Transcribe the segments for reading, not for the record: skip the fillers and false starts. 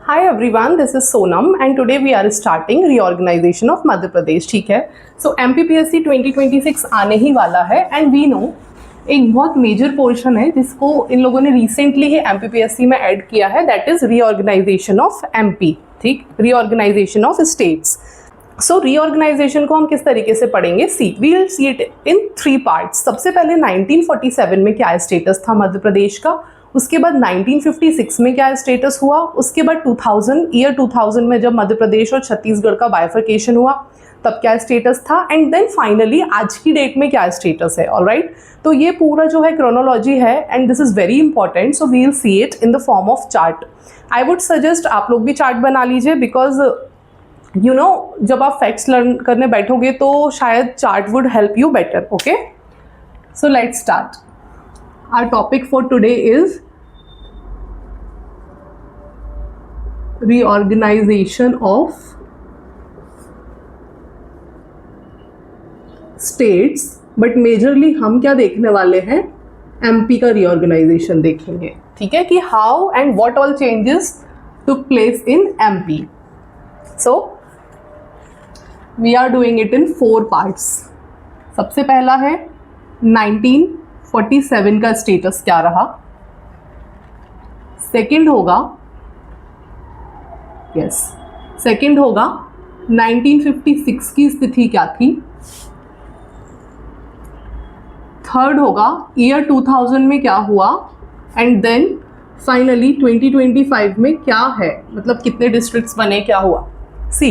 Hi everyone, this is Sonam and today we are starting reorganization of Madhya Pradesh. ठीक है, so MPPSC 2026 आने ही वाला है and we know एक बहुत मेजर पोर्शन है जिसको इन लोगों ने रिसेंटली ही MPPSC में ऐड किया है, that is reorganisation of MP. ठीक, reorganisation of states. So reorganisation को हम किस तरीके से पढ़ेंगे? See we will see it in 3 parts. सबसे पहले 1947 में क्या स्टेटस था मध्य प्रदेश का, उसके बाद 1956 में क्या स्टेटस हुआ, उसके बाद 2000 में जब मध्य प्रदेश और छत्तीसगढ़ का बाइफर्केशन हुआ तब क्या स्टेटस था, एंड देन फाइनली आज की डेट में क्या स्टेटस है. ऑलराइट, तो ये पूरा जो है क्रोनोलॉजी है and this is very important. So we will see it in the form of chart. I would suggest आप लोग भी चार्ट बना लीजिए बिकॉज यू नो जब आप फैक्ट्स लर्न करने बैठोगे तो शायद chart would help you better. Okay, so let's start. Our topic for today is reorganization of states, but majorly हम क्या देखने वाले हैं? MP का reorganization देखेंगे. ठीक है कि how and what all changes took place in MP. So we are doing it in 4 parts. सबसे पहला है 1947 का स्टेटस क्या रहा. सेकंड होगा सेकंड होगा 1956 की स्थिति क्या थी. थर्ड होगा ईयर 2000 में क्या हुआ, एंड देन फाइनली 2025 में क्या है, मतलब कितने डिस्ट्रिक्ट्स बने, क्या हुआ. सी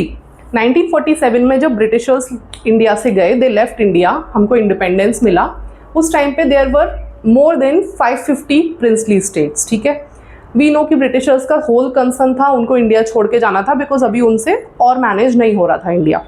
1947 में जब ब्रिटिशर्स इंडिया से गए, दे लेफ्ट इंडिया, हमको इंडिपेंडेंस मिला. उस टाइम पे there were more than 550 princely states. ठीक है, वी नो कि ब्रिटिशर्स का होल कंसर्न था उनको इंडिया छोड़ के जाना था बिकॉज अभी उनसे और मैनेज नहीं हो रहा था इंडिया.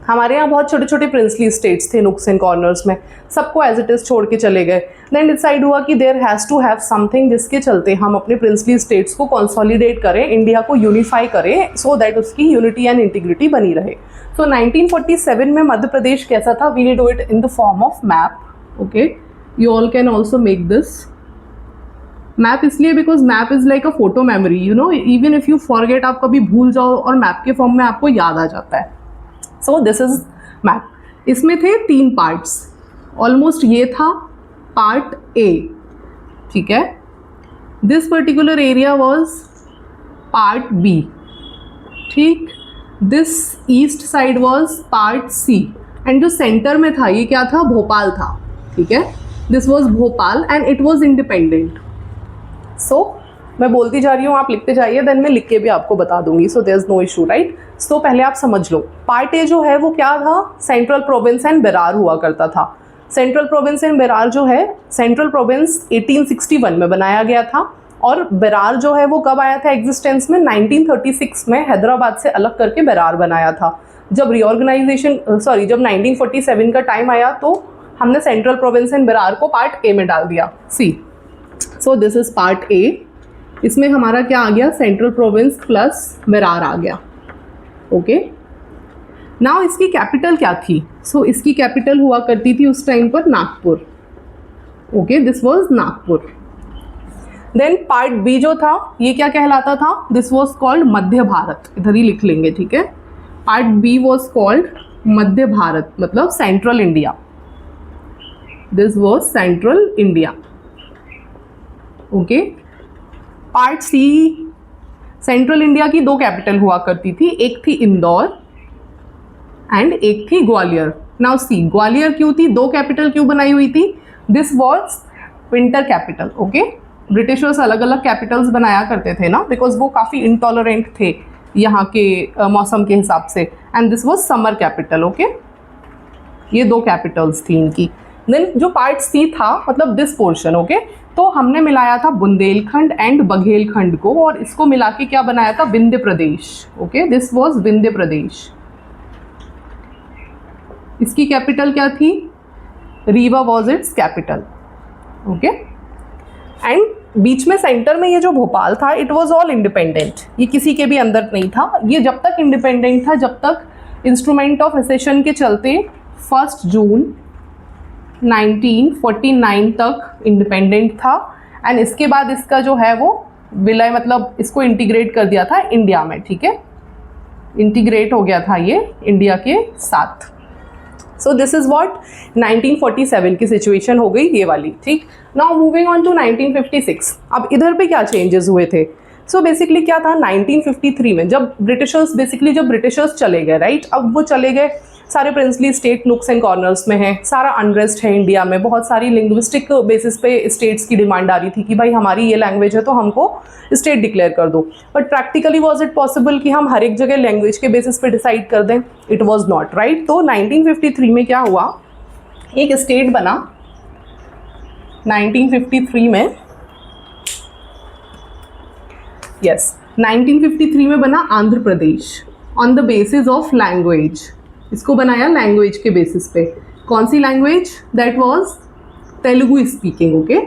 हमारे यहाँ बहुत छोटे छोटे प्रिंसली स्टेट्स थे नुक्स एंड कॉर्नर्स में, सबको एज इट इज़ छोड़ के चले गए. देन डिसाइड हुआ कि there has to have something जिसके चलते हम अपने प्रिंसली स्टेट्स को कंसोलिडेट करें, इंडिया को यूनिफाई करें सो दैट उसकी यूनिटी एंड इंटीग्रिटी बनी रहे. सो 1947 में मध्य प्रदेश कैसा था? We will do it in the form of map. Okay, you all can also make this map इसलिए because map is like a photo memory, you know, even if you forget, आप कभी भूल जाओ और map के form में आपको याद आ जाता है. So this is map. इसमें थे 3 पार्ट्स ऑलमोस्ट. ये था पार्ट A. ठीक है, this particular area was part B. ठीक, this east side was part C, and जो सेंटर में था ये क्या था? भोपाल था. ठीक है, this was Bhopal and it was independent. So मैं बोलती जा रही हूँ, आप लिखते जाइए, देन मैं लिख के भी आपको बता दूंगी. So there is no issue, right. So पहले आप समझ लो पार्ट ए जो है वो क्या था? सेंट्रल प्रोविंस एंड बेरार हुआ करता था. सेंट्रल प्रोविंस एंड बेरार जो है, सेंट्रल प्रोविंस 1861 में बनाया गया था और बेरार जो है वो कब आया था एग्जिस्टेंस में? 1936 में हैदराबाद से अलग करके बेरार बनाया था. जब रिऑर्गेनाइजेशन जब 1947 का टाइम आया तो हमने सेंट्रल प्रोविंस एंड बेरार को पार्ट ए में डाल दिया. C, so this is part A. इसमें हमारा क्या आ गया? सेंट्रल प्रोविंस प्लस बेरार आ गया. ओके, नाउ इसकी कैपिटल क्या थी? सो इसकी कैपिटल हुआ करती थी उस टाइम पर Nagpur. Okay, this was Nagpur. Then part B जो था ये क्या कहलाता था? This was called Madhya Bharat. इधर ही लिख लेंगे. ठीक है, part B was called Madhya Bharat, मतलब central India. This was central India. Okay, part C, central India की 2 कैपिटल हुआ करती थी, एक थी इंदौर एंड एक थी ग्वालियर. नाउ सी, ग्वालियर क्यों थी? 2 कैपिटल क्यों बनाई हुई थी? This was winter capital. Okay, Britishers अलग अलग कैपिटल्स बनाया करते थे ना बिकॉज वो काफ़ी इंटॉलरेंट थे यहाँ के मौसम के हिसाब से, and this was summer capital. Okay, ये 2 कैपिटल्स थी इनकी. देन जो पार्ट सी था, मतलब दिस पोर्शन, ओके, तो हमने मिलाया था बुंदेलखंड एंड बघेलखंड को और इसको मिला के क्या बनाया था? Vindhya Pradesh. Okay, this was Vindhya Pradesh. इसकी कैपिटल क्या थी? Rewa was its capital. Okay, and बीच में सेंटर में ये जो भोपाल था, इट वाज ऑल इंडिपेंडेंट. ये किसी के भी अंदर नहीं था. ये जब तक इंडिपेंडेंट था, जब तक इंस्ट्रूमेंट ऑफ एसेशन के चलते 1 जून 1949 तक इंडिपेंडेंट था, एंड इसके बाद इसका जो है वो विलय मतलब इसको इंटीग्रेट कर दिया था इंडिया में, ठीक है, इंटीग्रेट हो गया था ये इंडिया के साथ। सो दिस इज व्हाट 1947 की सिचुएशन हो गई ये वाली, ठीक। Now moving on to 1956। अब इधर पे क्या चेंजेस हुए थे? सो बेसिकली क्या था 1953 में, जब ब्रिटिशर्स चले गए, राइट, अब वो चले गए, सारे प्रिंसली स्टेट नुक्स एंड कॉर्नर्स में हैं, सारा अनरेस्ट है इंडिया में, बहुत सारी लिंग्विस्टिक बेसिस पे स्टेट्स की डिमांड आ रही थी कि भाई हमारी ये लैंग्वेज है तो हमको स्टेट डिक्लेयर कर दो। But practically was it possible कि हम हर एक जगह लैंग्वेज के बेसिस पे डिसाइड कर दें? It was not, right. तो 1953 में क्या हुआ, एक स्टेट बना 1953 में, यस 1953 में बना Andhra Pradesh on the basis of language. इसको बनाया लैंग्वेज के बेसिस पे। कौन सी language? That was Telugu speaking, okay.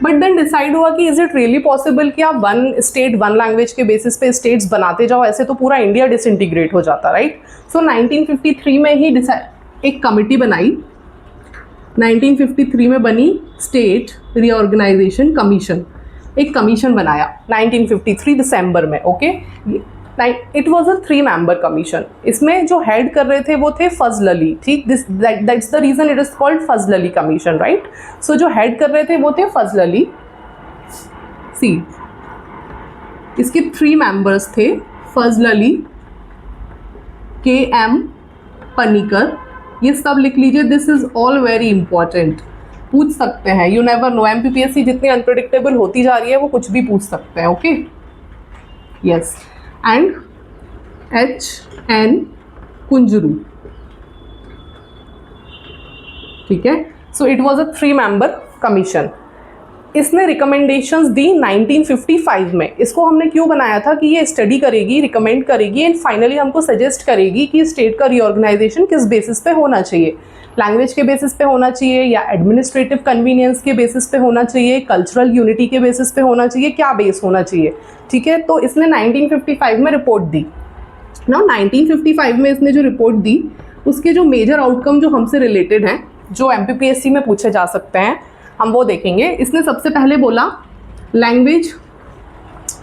But then decide हुआ कि इज इट रियली पॉसिबल कि आप वन स्टेट वन लैंग्वेज के बेसिस पे स्टेट्स बनाते जाओ, ऐसे तो पूरा इंडिया डिसइंटीग्रेट हो जाता, राइट। सो 1953 में ही एक कमिटी बनाई, 1953 में बनी स्टेट रीऑर्गेनाइजेशन कमीशन, एक कमीशन बनाया 1953 दिसंबर में, okay. It was a 3 member commission. इसमें जो हेड कर रहे थे वो थे फजल अली, ठीक, that's the reason it is called Fazal Ali commission, right. So जो हेड कर रहे थे वो थे फजल अली। सी, इसके 3 मेंबर्स थे, फजल अली, KM पनीकर, ये सब लिख लीजिए, this is all very important, पूछ सकते हैं, यू नेवर नो, MPPSC जितनी अनप्रेडिक्टेबल होती जा रही है वो कुछ भी पूछ सकते हैं, okay, yes. And HN Kunzru, ठीक है। So it was a 3 member commission. इसने रिकमेंडेशंस दी 1955 में। इसको हमने क्यों बनाया था कि ये स्टडी करेगी, रिकमेंड करेगी एंड फाइनली हमको सजेस्ट करेगी कि स्टेट का रीऑर्गेनाइजेशन किस बेसिस पे होना चाहिए, लैंग्वेज के बेसिस पे होना चाहिए या एडमिनिस्ट्रेटिव कन्वीनियंस के बेसिस पे होना चाहिए, कल्चरल यूनिटी के बेसिस पे होना चाहिए, क्या बेस होना चाहिए, ठीक है। तो इसने 1955 में रिपोर्ट दी ना। 1955 में इसने जो रिपोर्ट दी उसके जो मेजर आउटकम जो हमसे रिलेटेड हैं, जो MPPSC में पूछे जा सकते हैं, हम वो देखेंगे। इसने सबसे पहले बोला लैंग्वेज,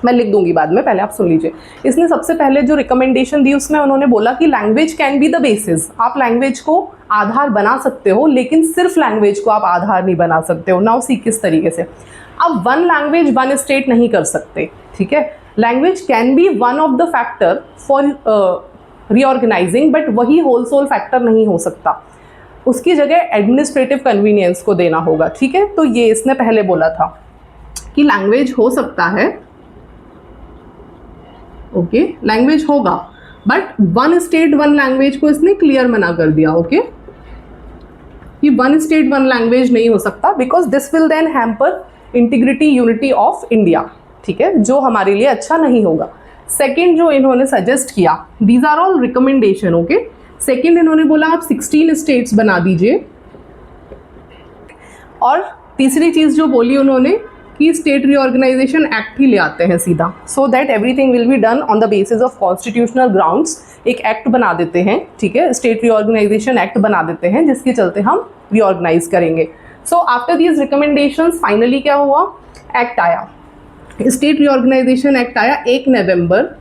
मैं लिख दूंगी बाद में, पहले आप सुन लीजिए। इसने सबसे पहले जो रिकमेंडेशन दी उसमें उन्होंने बोला कि language can be the basis, आप लैंग्वेज को आधार बना सकते हो लेकिन सिर्फ लैंग्वेज को आप आधार नहीं बना सकते हो। नाउ सी किस तरीके से, अब वन लैंग्वेज वन स्टेट नहीं कर सकते, ठीक है। Language can be one of the factor for reorganising, but वही होल सोल फैक्टर नहीं हो सकता, उसकी जगह एडमिनिस्ट्रेटिव कन्वीनियंस को देना होगा, ठीक है। तो ये इसने पहले बोला था कि लैंग्वेज हो सकता है, ओके, लैंग्वेज होगा, but one state one language को इसने क्लियर मना कर दिया, ओके, कि वन स्टेट वन लैंग्वेज नहीं हो सकता, because this will then hamper integrity unity of India, ठीक है, जो हमारे लिए अच्छा नहीं होगा। सेकेंड जो इन्होंने सजेस्ट किया, these are all recommendation, okay. Second इन्होंने बोला आप 16 स्टेट्स बना दीजिए, और तीसरी चीज़ जो बोली उन्होंने कि स्टेट रीऑर्गेनाइजेशन एक्ट ही ले आते हैं सीधा, so that everything will be done on the basis of constitutional grounds. एक एक्ट बना देते हैं, ठीक है, स्टेट रीऑर्गेनाइजेशन एक्ट बना देते हैं जिसके चलते हम रीऑर्गेनाइज करेंगे। So after these recommendations finally क्या हुआ, एक्ट आया, स्टेट रीऑर्गेनाइजेशन एक्ट आया 1 नवंबर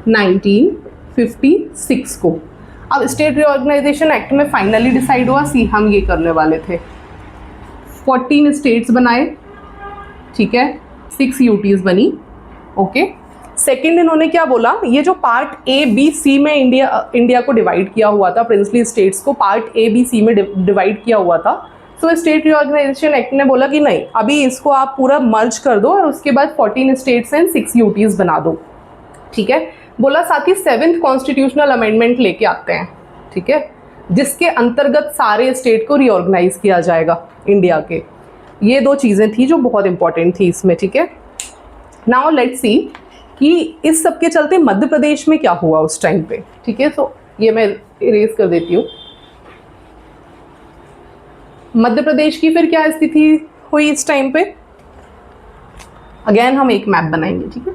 1956 को। अब स्टेट रीऑर्गेनाइजेशन एक्ट में फाइनली डिसाइड हुआ, सी हम ये करने वाले थे, 14 स्टेट्स बनाए, ठीक है, 6 यूटीज बनी, ओके। सेकेंड इन्होंने क्या बोला, ये जो पार्ट A-B-C में इंडिया को डिवाइड किया हुआ था, प्रिंसली स्टेट्स को पार्ट A-B-C में डिवाइड किया हुआ था, तो स्टेट रीऑर्गेनाइजेशन एक्ट ने बोला कि नहीं, अभी इसको आप पूरा मर्ज कर दो और उसके बाद 14 स्टेट्स एंड 6 यूटीज बना दो, ठीक है। बोला साथ ही 7th कॉन्स्टिट्यूशनल अमेंडमेंट लेके आते हैं, ठीक है, जिसके अंतर्गत सारे स्टेट को रीऑर्गेनाइज किया जाएगा इंडिया के। ये 2 चीज़ें थी जो बहुत इंपॉर्टेंट थी इसमें, ठीक है। नाउ लेट्स सी कि इस सब के चलते मध्य प्रदेश में क्या हुआ उस टाइम पे, ठीक है। तो ये मैं इरेज कर देती हूँ। मध्य प्रदेश की फिर क्या स्थिति हुई इस टाइम पे, अगेन हम एक मैप बनाएंगे, ठीक है।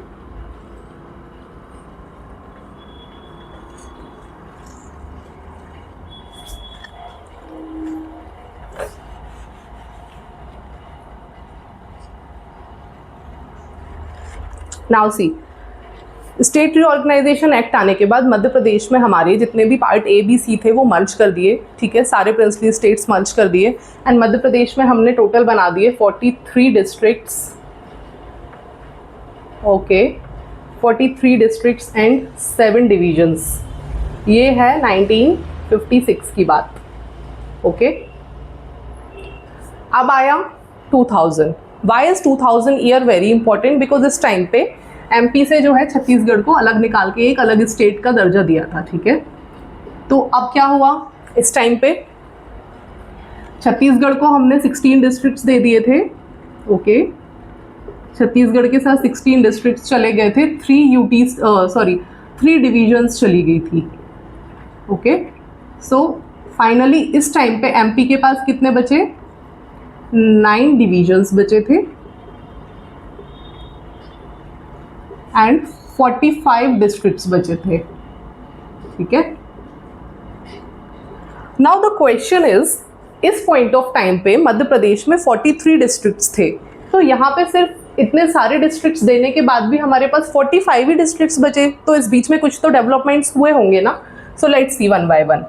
Now see, state reorganisation act आने के बाद मध्य प्रदेश में हमारे जितने भी पार्ट ए बी सी थे वो मर्ज कर दिए, ठीक है, सारे प्रिंसली स्टेट्स मर्ज कर दिए एंड मध्य प्रदेश में हमने टोटल बना दिए 43 districts, okay, 43 districts and 7 divisions. ये है 1956 की बात, ओके। अब आया 2000। Why is 2000 year very important? Because इस टाइम पे एमपी से जो है छत्तीसगढ़ को अलग निकाल के एक अलग स्टेट का दर्जा दिया था, ठीक है। तो अब क्या हुआ इस टाइम पे, छत्तीसगढ़ को हमने 16 डिस्ट्रिक्ट्स दे दिए थे, ओके। छत्तीसगढ़ के साथ 16 डिस्ट्रिक्ट्स चले गए थे, 3 डिविजन्स चली गई थी, ओके। सो फाइनली इस टाइम पे एमपी के पास कितने बचे? 9 डिविजन्स बचे थे एंड 45 डिस्ट्रिक्ट्स बचे थे, ठीक है। नाउ द क्वेश्चन इज, इस पॉइंट ऑफ टाइम पे मध्य प्रदेश में 43 डिस्ट्रिक्ट्स थे, तो यहाँ पे सिर्फ इतने सारे डिस्ट्रिक्ट्स देने के बाद भी हमारे पास 45 ही डिस्ट्रिक्ट्स बचे, तो इस बीच में कुछ तो डेवलपमेंट्स हुए होंगे ना। So let's see one by one.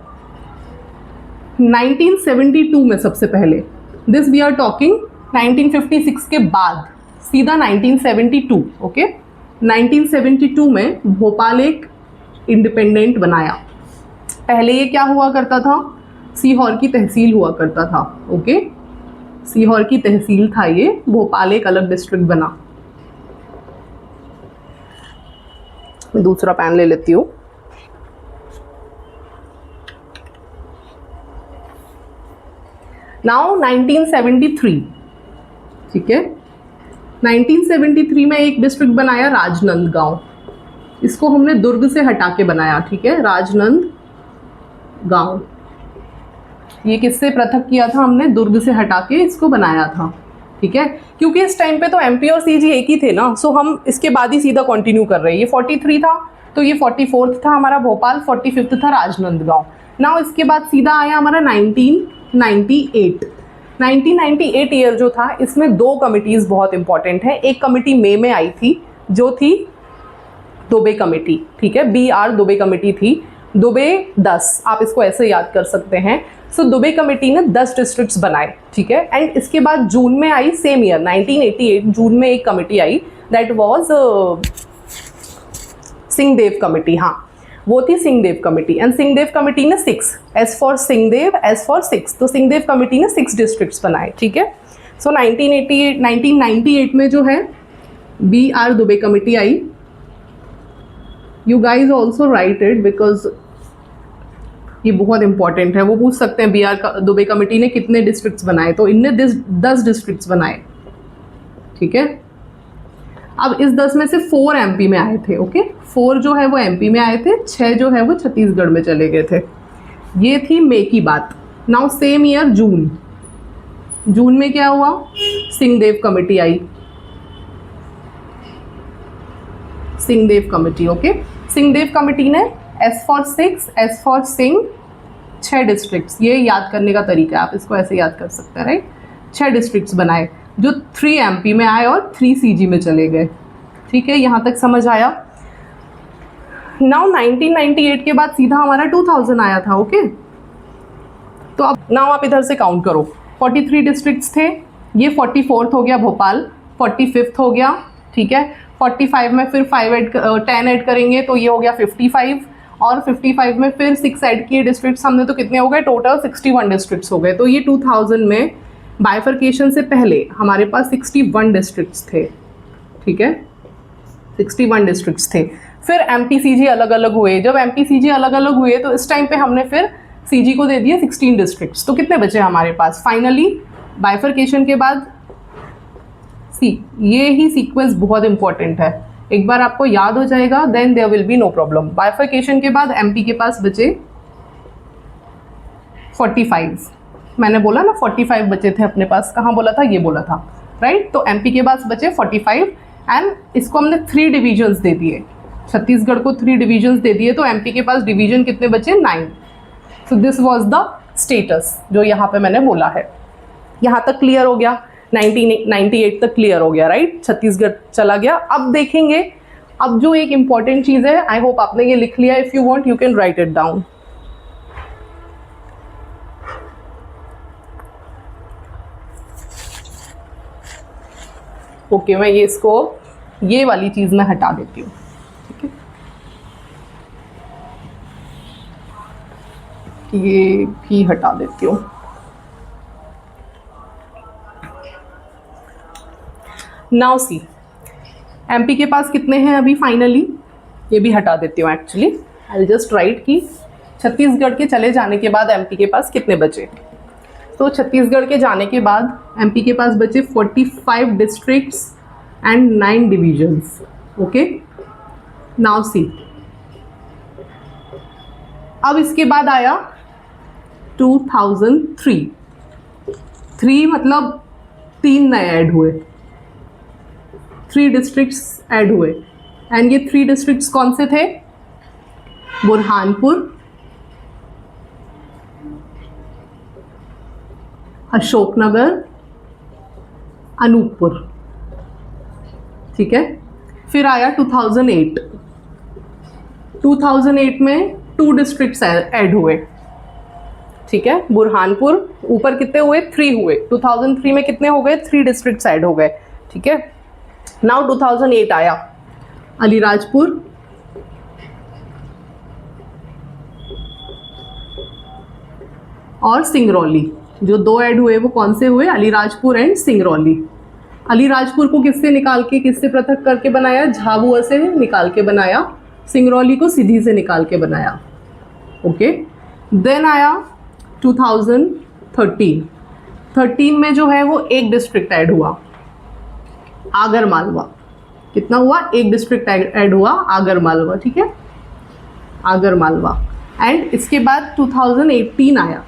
1972 में सबसे पहले, दिस वी आर टॉकिंग 1956 के बाद, सीधा 1972, ओके। 1972 में भोपाल एक इंडिपेंडेंट बनाया। पहले ये क्या हुआ करता था? सीहोर की तहसील हुआ करता था, ओके। सीहोर की तहसील था ये, भोपाल एक अलग डिस्ट्रिक्ट बना। मैं दूसरा पेन ले लेती हूँ। नाउ 1973, ठीक है। 1973 में एक डिस्ट्रिक्ट बनाया राजनांदगांव, इसको हमने दुर्ग से हटा के बनाया, ठीक है, राजनांदगांव। ये किससे पृथक किया था हमने? दुर्ग से हटा के इसको बनाया था, ठीक है। क्योंकि इस टाइम पे तो एमपी और सीजी एक ही थे ना, सो हम इसके बाद ही सीधा कंटिन्यू कर रहे हैं। ये 43 था तो ये 44th था हमारा भोपाल, 45th था राजनांदगांव। नाउ इसके बाद सीधा आया हमारा 1998। 1998 ईयर जो था, इसमें 2 कमिटीज़ बहुत इंपॉर्टेंट है। एक कमिटी मई में आई थी जो थी दुबे कमेटी, ठीक है, BR दुबे कमेटी थी। दुबे 10, आप इसको ऐसे याद कर सकते हैं। सो दुबे कमेटी ने 10 डिस्ट्रिक्ट्स बनाए, ठीक है। एंड इसके बाद जून में आई, सेम ईयर 1988 जून में एक committee I, that was Singhdeo committee, हाँ वो थी Singhdeo committee. And Singhdeo committee ने 6, S for Singhdeo, S for 6, तो सिंहदेव कमेटी ने 6 डिस्ट्रिक्ट्स बनाए, ठीक है। सो 1998 में जो है BR Dubey committee I. You guys also right it because ये बहुत इंपॉर्टेंट है। वो पूछ सकते हैं BR दुबे कमेटी ने कितने डिस्ट्रिक्ट्स बनाए, तो इनने 10 डिस्ट्रिक्ट्स बनाए, ठीक है। अब इस 10 में से 4 एमपी में आए थे, ओके। 4 जो है वो एमपी में आए थे, 6 जो है वो छत्तीसगढ़ में चले गए थे। ये थी मई की बात। नाउ सेम ईयर जून में क्या हुआ? सिंहदेव कमेटी आई, Singhdeo committee, okay. Singhdeo committee ने S for 6, S for Singh, 6 districts, ये याद करने का तरीका है, आप इसको ऐसे याद कर सकते हैं, राइट। 6 डिस्ट्रिक्ट्स बनाए जो 3 एमपी में आए और 3 सीजी में चले गए, ठीक है। यहाँ तक समझ आया। नाउ 1998 के बाद सीधा हमारा 2000 आया था, ओके। तो अब नाउ आप इधर से काउंट करो, 43 डिस्ट्रिक्ट्स थे, ये 44th हो गया भोपाल, 45th हो गया, ठीक है। 45 में फिर 10 ऐड करेंगे तो ये हो गया 55, और 55 में फिर 6 ऐड किए डिस्ट्रिक्ट्स हमने, तो कितने हो गए टोटल? 61 डिस्ट्रिक्ट्स हो गए। तो ये 2000 में बाइफर्केशन से पहले हमारे पास 61 डिस्ट्रिक्ट्स थे, ठीक है, 61 डिस्ट्रिक्ट्स थे। फिर एमपी सीजी अलग अलग हुए। जब एमपी सीजी अलग अलग हुए तो इस टाइम पे हमने फिर सीजी को दे दिए 16 डिस्ट्रिक्ट्स। तो कितने बचे हमारे पास फाइनली बाइफर्केशन के बाद? ये ही सीक्वेंस बहुत इंपॉर्टेंट है, एक बार आपको याद हो जाएगा then there will be no problem. Bifurcation के बाद एमपी के पास बचे 45, मैंने बोला ना 45 बचे थे अपने पास, कहाँ बोला था? ये बोला था, राइट। तो एमपी के पास बचे 45 एंड इसको हमने 3 डिविजन्स दे दिए, छत्तीसगढ़ को 3 डिविजन्स दे दिए, तो एमपी के पास डिवीजन कितने बचे? 9। So this was the status जो यहाँ पे मैंने बोला है। यहाँ तक क्लियर हो गया। 1998 तक क्लियर हो गया, राइट। छत्तीसगढ़ चला गया। अब देखेंगे, अब जो एक इम्पॉर्टेंट चीज़ है, आई होप आपने ये लिख लिया, if you want you can write it down. Okay, मैं ये इसको, ये वाली चीज़ मैं हटा देती हूँ, ठीक है। ये भी हटा देती हूँ। नाउ सी, एमपी के पास कितने हैं अभी फाइनली, ये भी हटा देती हूँ actually. I will just right कि छत्तीसगढ़ के चले जाने के बाद एमपी के पास कितने बचे। तो छत्तीसगढ़ के जाने के बाद एमपी के पास बचे 45 districts and 9 divisions. Okay, now see, अब इसके बाद आया 2003। 3 मतलब 3 नए ऐड हुए, 3 डिस्ट्रिक्ट्स ऐड हुए। एंड ये 3 डिस्ट्रिक्ट्स कौन से थे? बुरहानपुर, अशोकनगर, अनूपपुर, ठीक है। फिर आया 2008। 2008 में 2 डिस्ट्रिक्ट्स ऐड हुए, ठीक है। बुरहानपुर, ऊपर कितने हुए? 3 हुए। 2003 में कितने हो गए? 3 डिस्ट्रिक्ट्स ऐड हो गए, ठीक है। नाउ 2008 आया, अलीराजपुर, और सिंगरौली। जो 2 ऐड हुए वो कौन से हुए? अलीराजपुर एंड सिंगरौली। अलीराजपुर को किससे निकाल के, किससे पृथक करके बनाया? झाबुआ से निकाल के बनाया। सिंगरौली को सीधी से निकाल के बनाया। ओके, देन आया 2013। 13 में जो है वो 1 डिस्ट्रिक्ट ऐड हुआ, आगर मालवा। कितना हुआ? 1 डिस्ट्रिक्ट ऐड हुआ, आगर मालवा, ठीक है, आगर मालवा। एंड इसके बाद 2018 आया।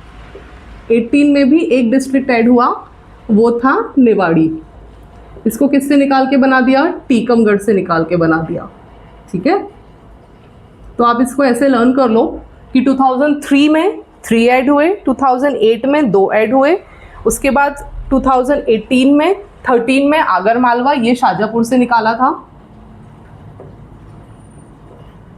18 में भी 1 डिस्ट्रिक्ट ऐड हुआ, वो था निवाड़ी। इसको किससे निकाल के बना दिया? टीकमगढ़ से निकाल के बना दिया, ठीक है। तो आप इसको ऐसे लर्न कर लो कि 2003 में 3 ऐड हुए, 2008 में 2 ऐड हुए, उसके बाद 2018 में 13 में आगर मालवा, ये शाजापुर से निकाला था,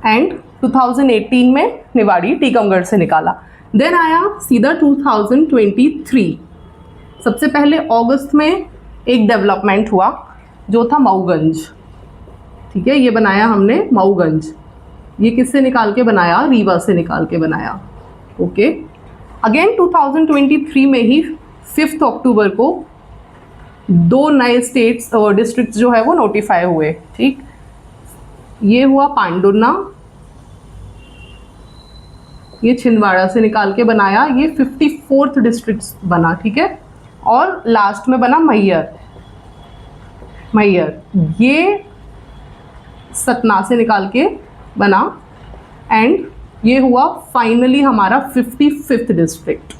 एंड 2018 में निवाड़ी टीकमगढ़ से निकाला। देन आया सीधा 2023। सबसे पहले अगस्त में एक डेवलपमेंट हुआ जो था मऊगंज, ठीक है, ये बनाया हमने मऊगंज। ये किससे निकाल के बनाया? रीवा से निकाल के बनाया। ओके, अगेन 2023 में ही 5 अक्टूबर को 2 नए स्टेट्स और डिस्ट्रिक्ट्स जो है वो नोटिफाई हुए, ठीक। ये हुआ पांडुर्ना, ये छिंदवाड़ा से निकाल के बनाया, ये 54th डिस्ट्रिक्ट बना, ठीक है। और लास्ट में बना मैयर। ये सतना से निकाल के बना, एंड ये हुआ फाइनली हमारा 55th district.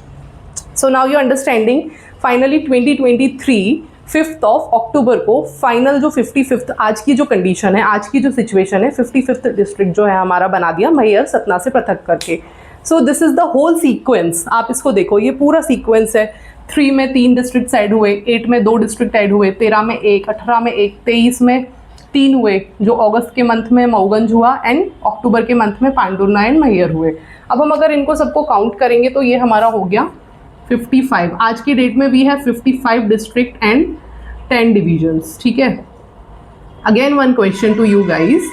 So now you understanding, finally 2023 5 अक्टूबर को फाइनल जो 55th, आज की जो कंडीशन है, आज की जो सिचुएशन है, 55th डिस्ट्रिक्ट जो है हमारा बना दिया मैयर सतना से पृथक करके। So this is the whole sequence. आप इसको देखो, ये पूरा सीक्वेंस है। 3 में 3 डिस्ट्रिक्ट ऐड हुए, 8 में 2 डिस्ट्रिक्ट ऐड हुए, 13 में 1, 18 में 1, 23 में 3 हुए, जो अगस्त के मंथ में मऊगंज हुआ, एंड अक्टूबर के मंथ में पांडुर्ना एंड मैयर हुए। अब हम अगर इनको सबको काउंट करेंगे तो ये हमारा हो गया 55। आज की डेट में वी है 55 डिस्ट्रिक्ट एंड 10 डिविजन्स, ठीक है। Again one question to you guys,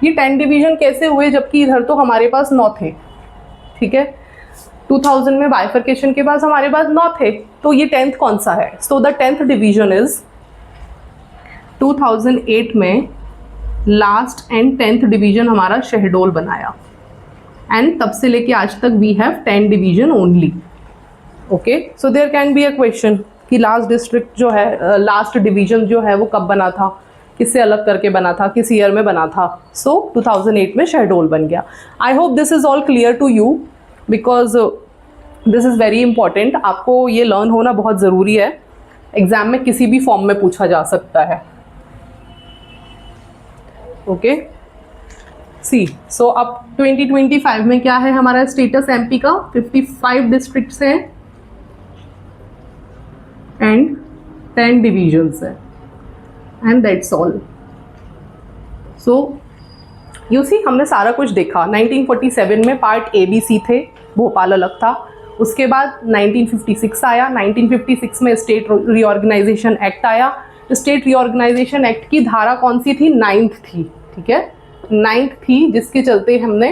ये 10 डिवीजन कैसे हुए जबकि इधर तो हमारे पास 9 थे, ठीक है। 2000 में बाइफर्केशन के पास हमारे पास 9 थे, तो ये 10th कौन सा है? So the 10th division is 2008 में लास्ट एंड 10th डिवीजन हमारा शहडोल बनाया, एंड तब से लेके आज तक we have 10 division only. Okay, so there can be a question कि लास्ट डिस्ट्रिक्ट जो है, लास्ट डिवीजन जो है वो कब बना था, किससे अलग करके बना था, किस ईयर में बना था? सो 2008 में शहडोल बन गया। I hope this is all clear to you, because this is very important. आपको ये लर्न होना बहुत ज़रूरी है, एग्ज़ाम में किसी भी फॉर्म में पूछा जा सकता है। ओके, सी, सो अब 2025 में क्या है हमारा स्टेटस एमपी का? 55 डिस्ट्रिक्ट्स हैं एंड 10 डिविजन्स है and that's all. So you see हमने सारा कुछ देखा। 1947 में पार्ट ए बी सी थे, भोपाल अलग था। उसके बाद 1956 आया, 1956 में स्टेट रीऑर्गेनाइजेशन एक्ट आया। स्टेट रीऑर्गेनाइजेशन एक्ट की धारा कौन सी थी? 9th थी, ठीक है, 9th थी, जिसके चलते हमने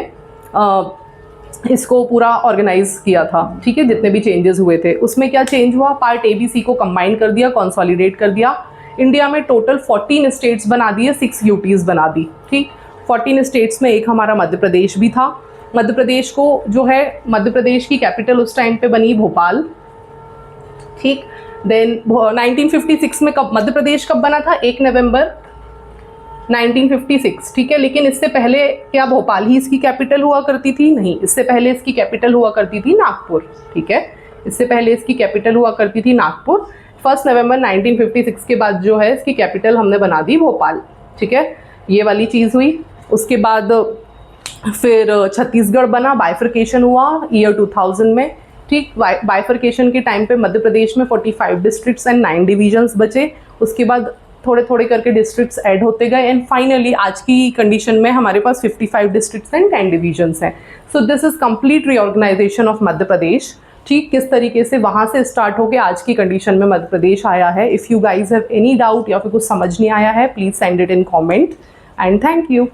इसको पूरा ऑर्गेनाइज किया था, ठीक है। जितने भी चेंजेस हुए थे उसमें क्या चेंज हुआ? पार्ट ए बी सी को कंबाइन कर दिया, कंसोलिडेट कर दिया। इंडिया में टोटल 14 स्टेट्स बना दिए, 6 यूटीज़ बना दी, ठीक। 14 स्टेट्स में एक हमारा मध्य प्रदेश भी था। मध्य प्रदेश को जो है, मध्य प्रदेश की कैपिटल उस टाइम पे बनी भोपाल, ठीक। देन 1956 में कब मध्य प्रदेश कब बना था? 1 नवंबर 1956, ठीक है। लेकिन इससे पहले क्या भोपाल ही इसकी कैपिटल हुआ करती थी? नहीं, इससे पहले इसकी कैपिटल हुआ करती थी नागपुर, ठीक है। इससे पहले इसकी कैपिटल हुआ करती थी नागपुर। 1 नवंबर 1956 के बाद जो है इसकी कैपिटल हमने बना दी भोपाल, ठीक है। ये वाली चीज़ हुई। उसके बाद फिर छत्तीसगढ़ बना, बाइफर्केशन हुआ ईयर 2000 में, ठीक। बाइफर्केशन के टाइम पे मध्य प्रदेश में 45 डिस्ट्रिक्ट्स एंड 9 डिवीजन्स बचे। उसके बाद थोड़े थोड़े करके डिस्ट्रिक्ट्स ऐड होते गए एंड फाइनली आज की कंडीशन में हमारे पास 55 डिस्ट्रिक्ट्स एंड 10 डिवीजन्स हैं। So this is complete reorganisation of Madhya Pradesh, ठीक। किस तरीके से वहाँ से स्टार्ट होकर आज की कंडीशन में मध्य प्रदेश आया है। If you guys have any doubt या फिर कुछ समझ नहीं आया है, please send it in comment and thank you.